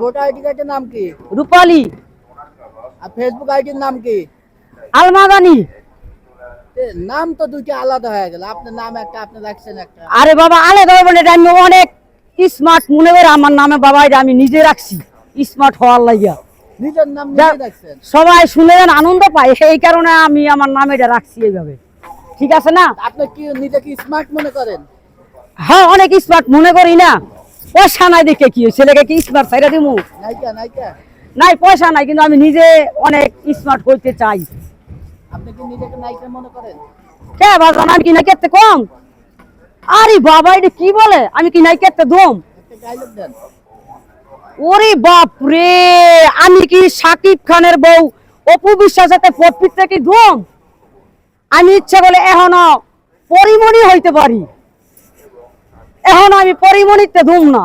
Voter ID কার্ডের নাম কি? রূপালী। আর ফেসবুক আইডির নাম কি? আলমাদানি। নাম তো দুইটা আলাদা হয়ে গেল, আপনার নাম একটা, আপনি রাখছেন একটা। আরে বাবা আলাদা বলে আমি অনেক স্মার্ট মনে করে আমার নামে বাবা এটা আমি নিজে রাখছি স্মার্ট হওয়ার লাগিয়া। নিজের নাম নিজে রাখছেন, সবাই শুনে আনন্দ পায়, সেই কারণে আমি আমার নাম এটা রাখছি এইভাবে। ঠিক আছে না? আপনি কি নিজেকে স্মার্ট মনে করেন? হ্যাঁ অনেক স্মার্ট মনে করি না। পয়সা নাই দেখে কি ছেলেকে কি স্মার্ট ছাইরা দিমু? নাইকা নাইকা নাই পয়সা নাই, কিন্তু আমি নিজে অনেক স্মার্ট হইতে চাই। আপনি কি নিজেকে নায়িকা মনে করেন? কে বাজান আমি কি নাই কেতে কম? আরে বাবা এটা কি বলে, আমি কি নাই কেতে দম? একটা ডায়লগ দেন। ওরে বাপ রে, আমি কি সাকিব খানের বউ অপু বিশ্বাসের পটপিটটা কি দম? আমি ইচ্ছে বলে এখনো পরিমণি হইতে পারি, এখনো আমি পরিমণিতে ধুম না।